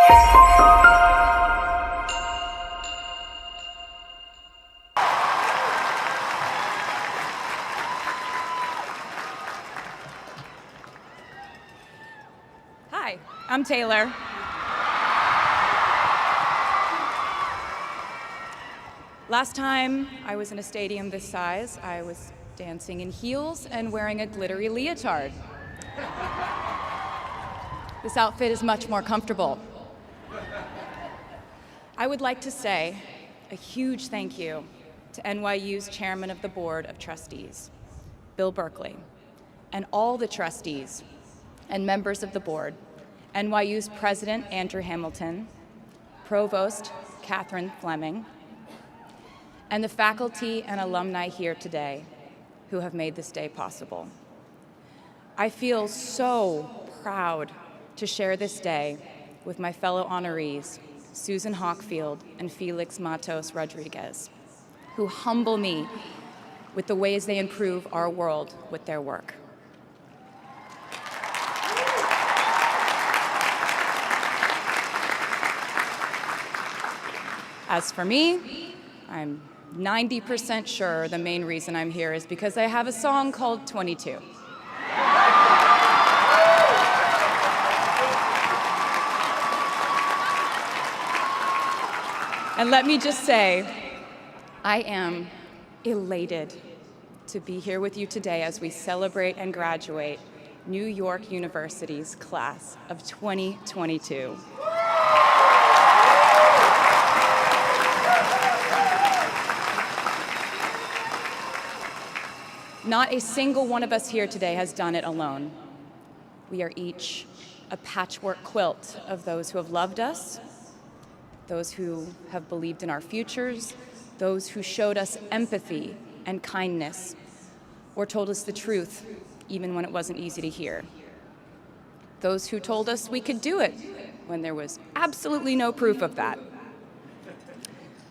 Hi, I'm Taylor. Last time I was in a stadium this size, I was dancing in heels and wearing a glittery leotard. This outfit is much more comfortable. I would like to say a huge thank you to NYU's Chairman of the Board of Trustees, Bill Berkeley, and all the trustees and members of the board, NYU's President Andrew Hamilton, Provost Catherine Fleming, and the faculty and alumni here today who have made this day possible. I feel so proud to share this day with my fellow honorees, Susan Hockfield and Felix Matos Rodriguez, who humble me with the ways they improve our world with their work. As for me, I'm 90% sure the main reason I'm here is because I have a song called 22. And let me just say, I am elated to be here with you today as we celebrate and graduate New York University's class of 2022. Not a single one of us here today has done it alone. We are each a patchwork quilt of those who have loved us, those who have believed in our futures, those who showed us empathy and kindness, or told us the truth even when it wasn't easy to hear. Those who told us we could do it when there was absolutely no proof of that.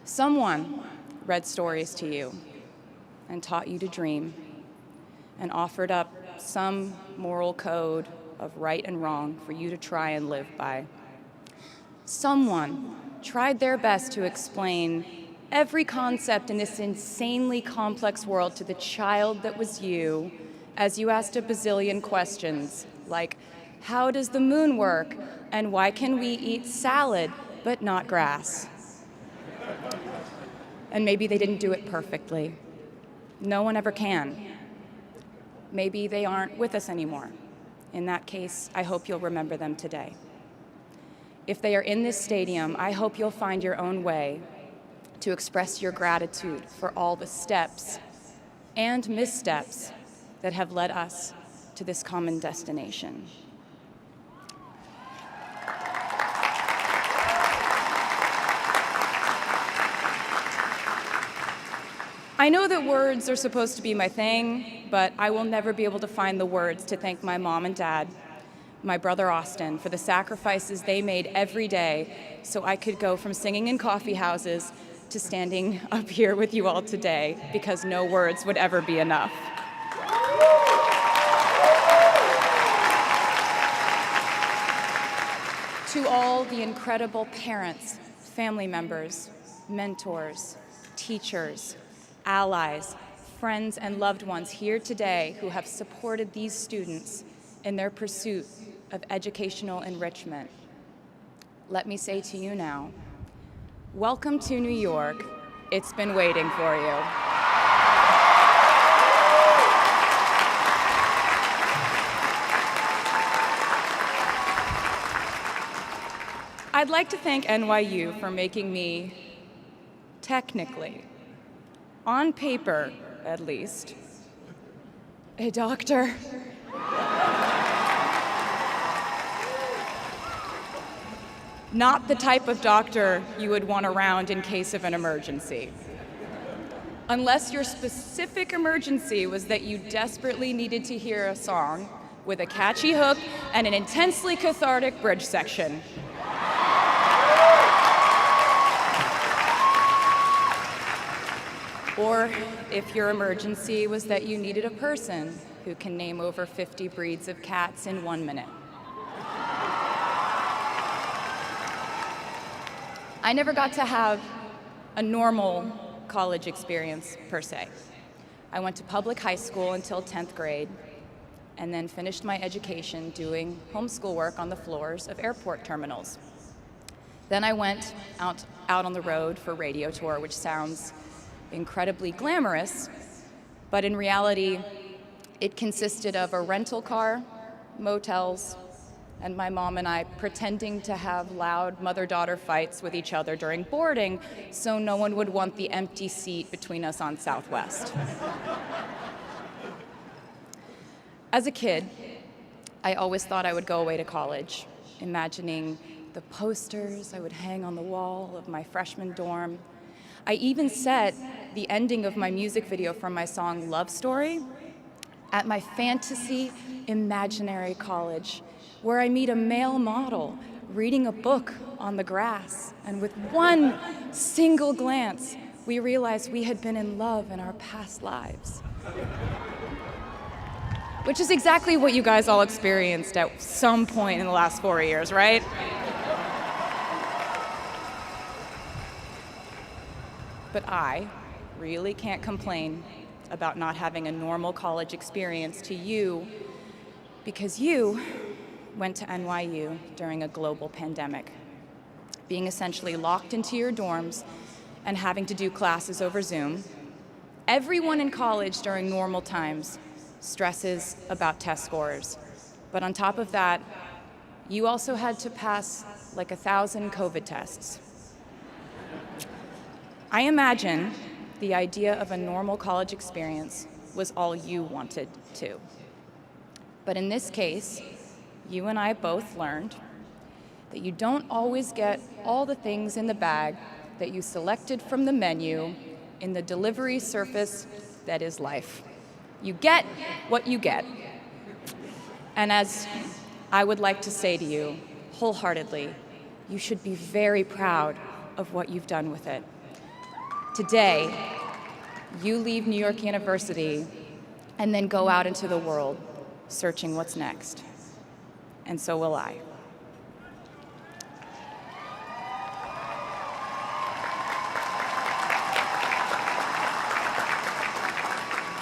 Someone read stories to you and taught you to dream, and offered up some moral code of right and wrong for you to try and live by. Someone tried their best to explain every concept in this insanely complex world to the child that was you as you asked a bazillion questions, like, how does the moon work? And why can we eat salad but not grass? And maybe they didn't do it perfectly. No one ever can. Maybe they aren't with us anymore. In that case, I hope you'll remember them today. If they are in this stadium, I hope you'll find your own way to express your gratitude for all the steps and missteps that have led us to this common destination. I know that words are supposed to be my thing, but I will never be able to find the words to thank my mom and dad, my brother Austin, for the sacrifices they made every day so I could go from singing in coffee houses to standing up here with you all today, because no words would ever be enough. To all the incredible parents, family members, mentors, teachers, allies, friends, and loved ones here today who have supported these students in their pursuit of educational enrichment, let me say to you now, welcome to New York. It's been waiting for you. I'd like to thank NYU for making me, technically, on paper, at least, a doctor. Not the type of doctor you would want around in case of an emergency. Unless your specific emergency was that you desperately needed to hear a song with a catchy hook and an intensely cathartic bridge section. Or if your emergency was that you needed a person who can name over 50 breeds of cats in 1 minute. I never got to have a normal college experience, per se. I went to public high school until 10th grade, and then finished my education doing homeschool work on the floors of airport terminals. Then I went out on the road for radio tour, which sounds incredibly glamorous, but in reality, it consisted of a rental car, motels, and my mom and I pretending to have loud mother-daughter fights with each other during boarding so no one would want the empty seat between us on Southwest. As a kid, I always thought I would go away to college, imagining the posters I would hang on the wall of my freshman dorm. I even set the ending of my music video from my song Love Story at my fantasy imaginary college, where I meet a male model reading a book on the grass, and with one single glance, we realized we had been in love in our past lives. Which is exactly what you guys all experienced at some point in the last 4 years, right? But I really can't complain about not having a normal college experience to you, because you went to NYU during a global pandemic, being essentially locked into your dorms and having to do classes over Zoom. Everyone in college during normal times stresses about test scores. But on top of that, you also had to pass like 1,000 COVID tests. I imagine the idea of a normal college experience was all you wanted too. But in this case, you and I both learned that you don't always get all the things in the bag that you selected from the menu in the delivery service that is life. You get what you get. And as I would like to say to you wholeheartedly, you should be very proud of what you've done with it. Today, you leave New York University and then go out into the world searching what's next. And so will I.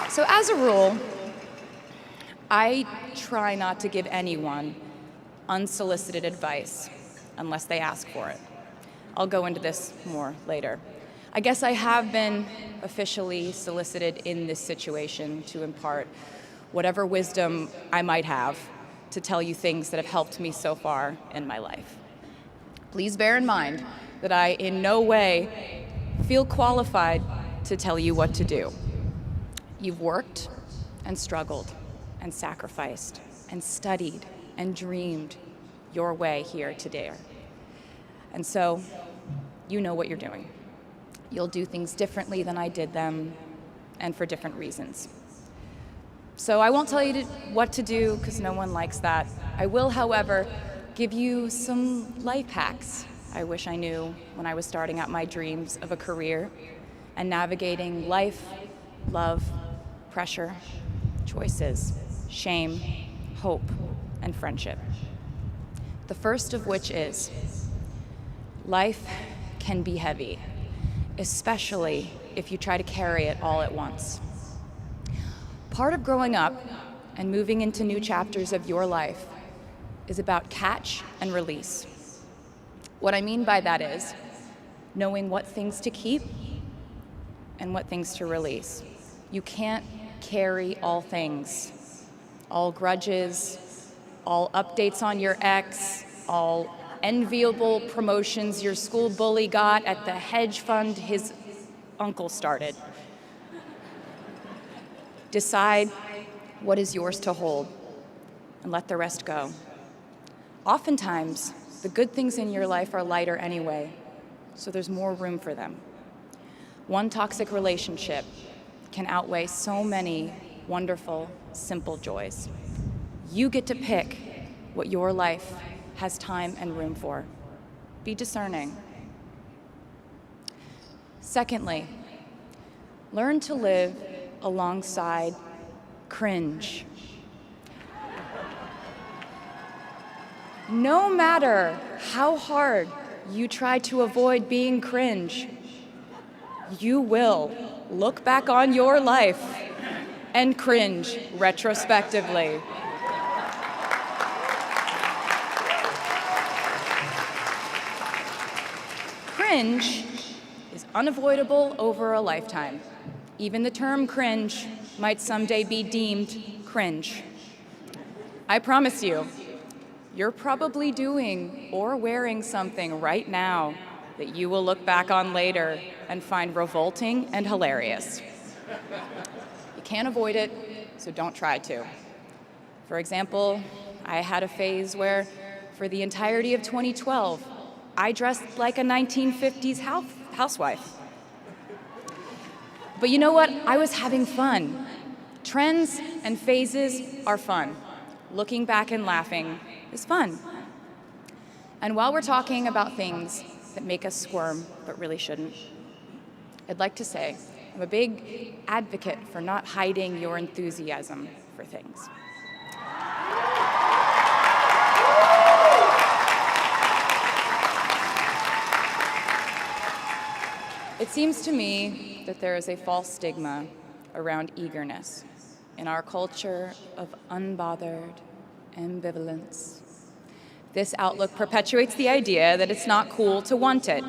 So as a rule, I try not to give anyone unsolicited advice unless they ask for it. I'll go into this more later. I guess I have been officially solicited in this situation to impart whatever wisdom I might have to tell you things that have helped me so far in my life. Please bear in mind that I in no way feel qualified to tell you what to do. You've worked and struggled and sacrificed and studied and dreamed your way here today. And so you know what you're doing. You'll do things differently than I did them, and for different reasons. So I won't tell you what to do, because no one likes that. I will, however, give you some life hacks I wish I knew when I was starting out my dreams of a career and navigating life, love, pressure, choices, shame, hope, and friendship. The first of which is, life can be heavy, especially if you try to carry it all at once. Part of growing up and moving into new chapters of your life is about catch and release. What I mean by that is knowing what things to keep and what things to release. You can't carry all things, all grudges, all updates on your ex, all enviable promotions your school bully got at the hedge fund his uncle started. Decide what is yours to hold and let the rest go. Oftentimes, the good things in your life are lighter anyway, so there's more room for them. One toxic relationship can outweigh so many wonderful, simple joys. You get to pick what your life has time and room for. Be discerning. Secondly, learn to live alongside cringe. No matter how hard you try to avoid being cringe, you will look back on your life and cringe retrospectively. Cringe is unavoidable over a lifetime. Even the term cringe might someday be deemed cringe. I promise you, you're probably doing or wearing something right now that you will look back on later and find revolting and hilarious. You can't avoid it, so don't try to. For example, I had a phase where, for the entirety of 2012, I dressed like a 1950s housewife. But you know what? I was having fun. Trends and phases are fun. Looking back and laughing is fun. And while we're talking about things that make us squirm but really shouldn't, I'd like to say I'm a big advocate for not hiding your enthusiasm for things. It seems to me that there is a false stigma around eagerness in our culture of unbothered ambivalence. This outlook perpetuates the idea that it's not cool to want it,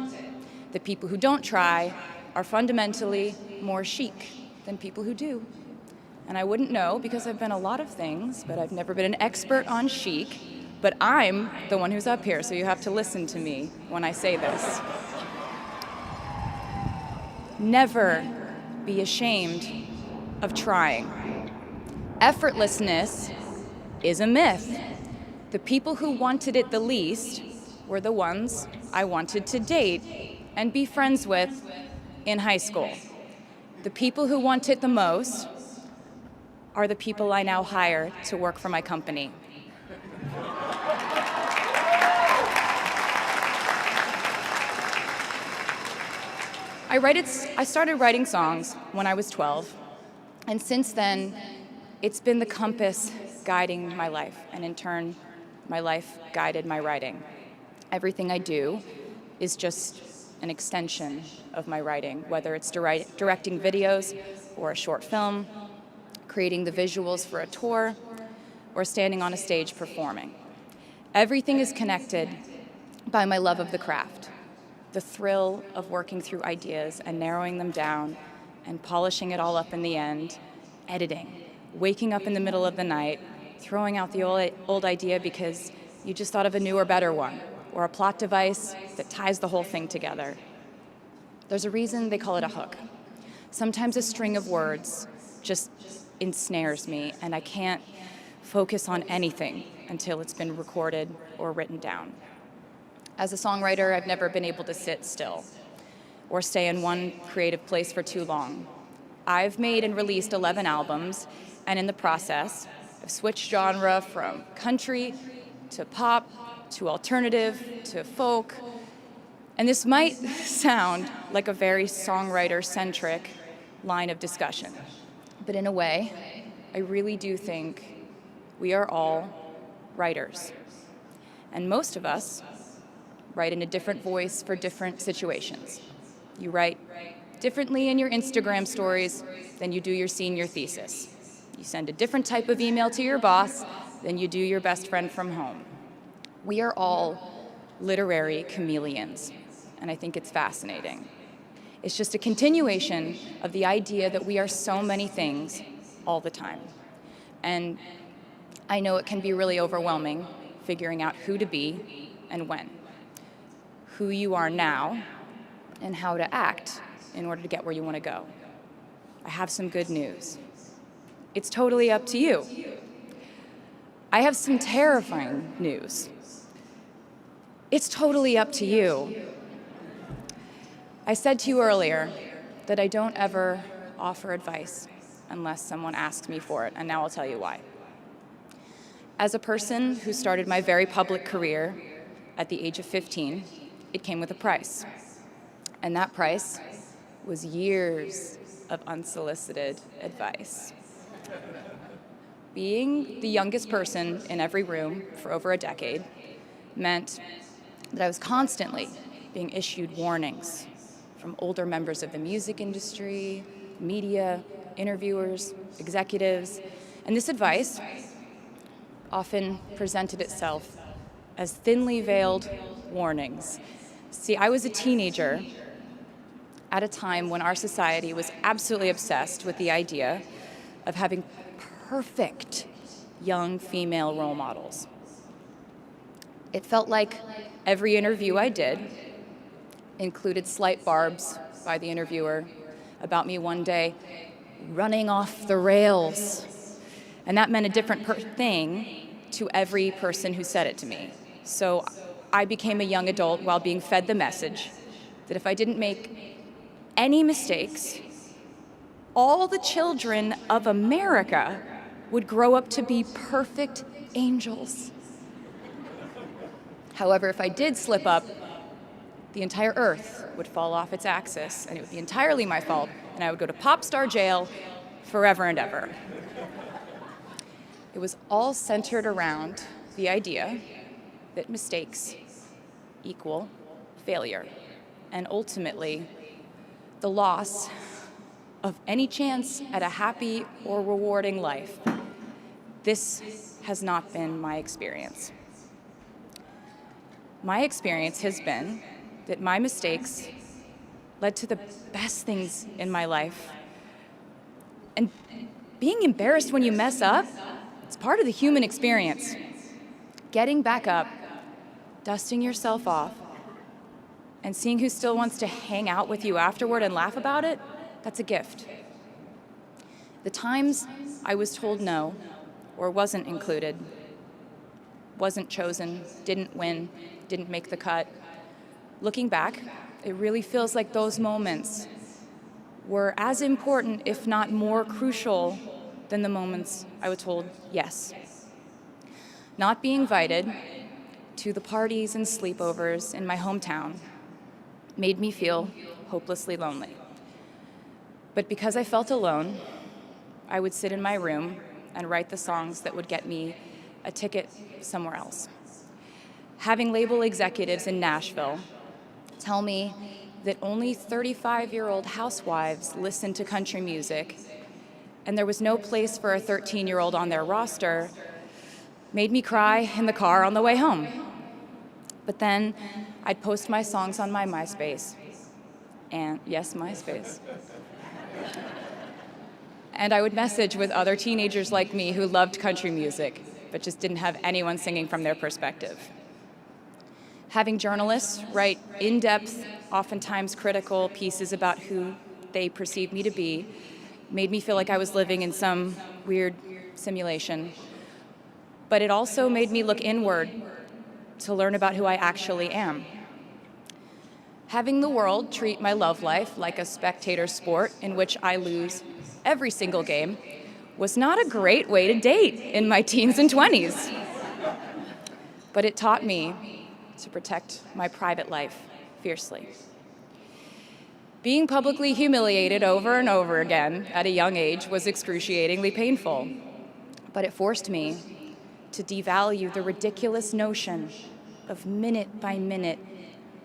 that people who don't try are fundamentally more chic than people who do. And I wouldn't know because I've been a lot of things, but I've never been an expert on chic, but I'm the one who's up here, so you have to listen to me when I say this. Never be ashamed of trying. Effortlessness is a myth. The people who wanted it the least were the ones I wanted to date and be friends with in high school. The people who want it the most are the people I now hire to work for my company. I started writing songs when I was 12, and since then, it's been the compass guiding my life, and in turn, my life guided my writing. Everything I do is just an extension of my writing, whether it's directing videos or a short film, creating the visuals for a tour, or standing on a stage performing. Everything is connected by my love of the craft, the thrill of working through ideas and narrowing them down and polishing it all up in the end, editing, waking up in the middle of the night, throwing out the old idea because you just thought of a newer, better one, or a plot device that ties the whole thing together. There's a reason they call it a hook. Sometimes a string of words just ensnares me, and I can't focus on anything until it's been recorded or written down. As a songwriter, I've never been able to sit still or stay in one creative place for too long. I've made and released 11 albums, and in the process, I've switched genre from country to pop to alternative to folk. And this might sound like a very songwriter-centric line of discussion, but in a way, I really do think we are all writers. And most of us write in a different voice for different situations. You write differently in your Instagram stories than you do your senior thesis. You send a different type of email to your boss than you do your best friend from home. We are all literary chameleons, and I think it's fascinating. It's just a continuation of the idea that we are so many things all the time. And I know it can be really overwhelming figuring out who to be and when, who you are now, and how to act in order to get where you want to go. I have some good news. It's totally up to you. I have some terrifying news. It's totally up to you. I said to you earlier that I don't ever offer advice unless someone asks me for it, and now I'll tell you why. As a person who started my very public career at the age of 15, it came with a price. And that price was years of unsolicited advice. Being the youngest person in every room for over a decade meant that I was constantly being issued warnings from older members of the music industry, media, interviewers, executives, and this advice often presented itself as thinly veiled warnings. See, I was a teenager at a time when our society was absolutely obsessed with the idea of having perfect young female role models. It felt like every interview I did included slight barbs by the interviewer about me one day running off the rails. And that meant a different thing to every person who said it to me. So I became a young adult while being fed the message that if I didn't make any mistakes, all the children of America would grow up to be perfect angels. However, if I did slip up, the entire earth would fall off its axis, and it would be entirely my fault, and I would go to pop star jail forever and ever. It was all centered around the idea that mistakes equal failure, and ultimately the loss of any chance at a happy or rewarding life. This has not been my experience. My experience has been that my mistakes led to the best things in my life. And being embarrassed when you mess up, it's part of the human experience. Getting back up, dusting yourself off, and seeing who still wants to hang out with you afterward and laugh about it, that's a gift. The times I was told no, or wasn't included, wasn't chosen, didn't win, didn't make the cut. Looking back, it really feels like those moments were as important, if not more crucial, than the moments I was told yes. Not being invited to the parties and sleepovers in my hometown made me feel hopelessly lonely. But because I felt alone, I would sit in my room and write the songs that would get me a ticket somewhere else. Having label executives in Nashville tell me that only 35-year-old housewives listen to country music, and there was no place for a 13-year-old on their roster, made me cry in the car on the way home. But then I'd post my songs on my MySpace, and yes, MySpace. And I would message with other teenagers like me who loved country music, but just didn't have anyone singing from their perspective. Having journalists write in-depth, oftentimes critical pieces about who they perceived me to be made me feel like I was living in some weird simulation. But it also made me look inward to learn about who I actually am. Having the world treat my love life like a spectator sport in which I lose every single game was not a great way to date in my teens and 20s. But it taught me to protect my private life fiercely. Being publicly humiliated over and over again at a young age was excruciatingly painful, but it forced me to devalue the ridiculous notion of minute-by-minute,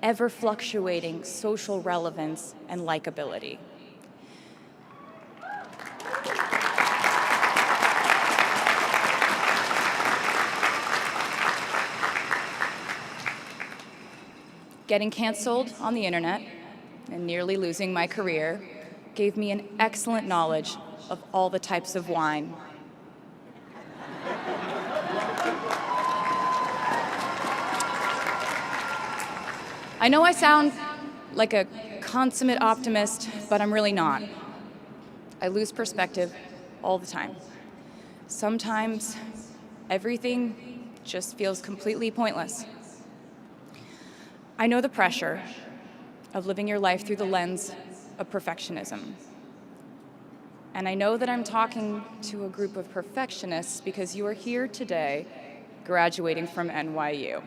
ever-fluctuating social relevance and likability. Getting canceled on the internet and nearly losing my career gave me an excellent knowledge of all the types of wine. I know I sound like a consummate optimist, but I'm really not. I lose perspective all the time. Sometimes everything just feels completely pointless. I know the pressure of living your life through the lens of perfectionism. And I know that I'm talking to a group of perfectionists because you are here today graduating from NYU.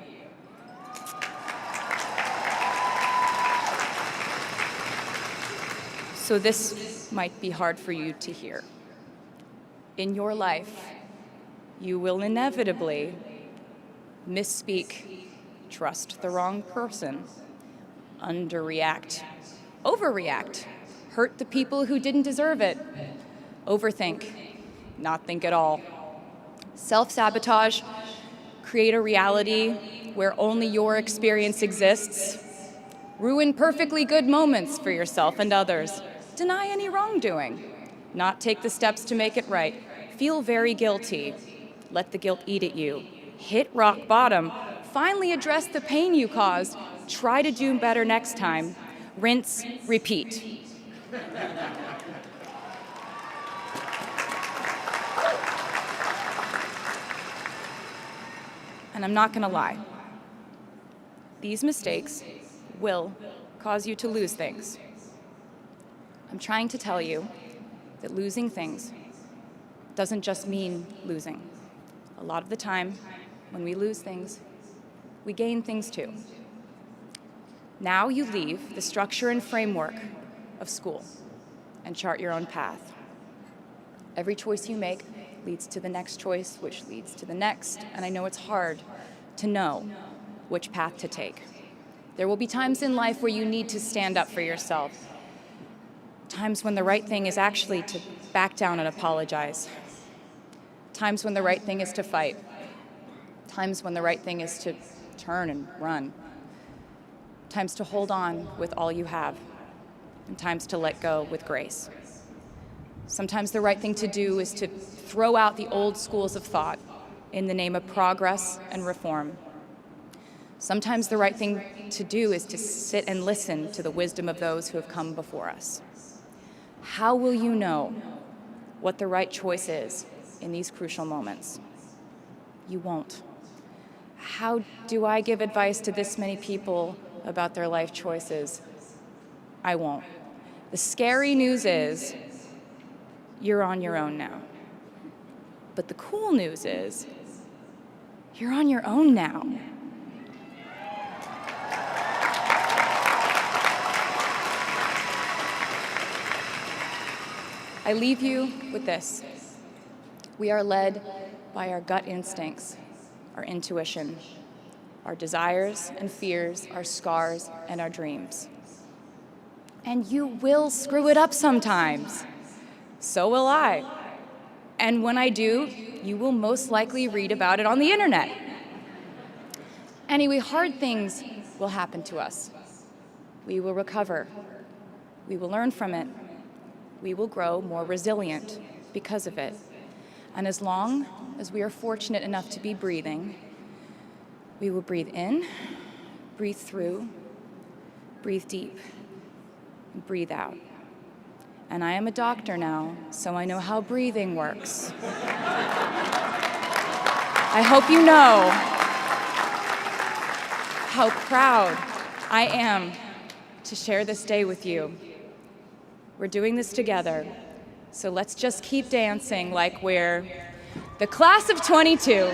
So this might be hard for you to hear. In your life, you will inevitably misspeak trust the wrong person, underreact, overreact, hurt the people who didn't deserve it, overthink, not think at all, self-sabotage, create a reality where only your experience exists, ruin perfectly good moments for yourself and others, deny any wrongdoing, not take the steps to make it right, feel very guilty, let the guilt eat at you, hit rock bottom, finally address the pain you caused, try to do better next time, rinse, repeat. And I'm not going to lie. These mistakes will cause you to lose things. I'm trying to tell you that losing things doesn't just mean losing. A lot of the time, when we lose things, we gain things too. Now you leave the structure and framework of school and chart your own path. Every choice you make leads to the next choice, which leads to the next, and I know it's hard to know which path to take. There will be times in life where you need to stand up for yourself, times when the right thing is actually to back down and apologize, times when the right thing is to fight, times when the right thing is to turn and run, times to hold on with all you have, and times to let go with grace. Sometimes the right thing to do is to throw out the old schools of thought in the name of progress and reform. Sometimes the right thing to do is to sit and listen to the wisdom of those who have come before us. How will you know what the right choice is in these crucial moments? You won't. How do I give advice to this many people about their life choices? I won't. The scary news is you're on your own now. But the cool news is you're on your own now. I leave you with this. We are led by our gut instincts, our intuition, our desires and fears, our scars and our dreams. And you will screw it up sometimes. So will I. And when I do, you will most likely read about it on the internet. Anyway, hard things will happen to us. We will recover. We will learn from it. We will grow more resilient because of it. And as long as we are fortunate enough to be breathing, we will breathe in, breathe through, breathe deep, and breathe out. And I am a doctor now, so I know how breathing works. I hope you know how proud I am to share this day with you. We're doing this together, so let's just keep dancing like we're the class of 22.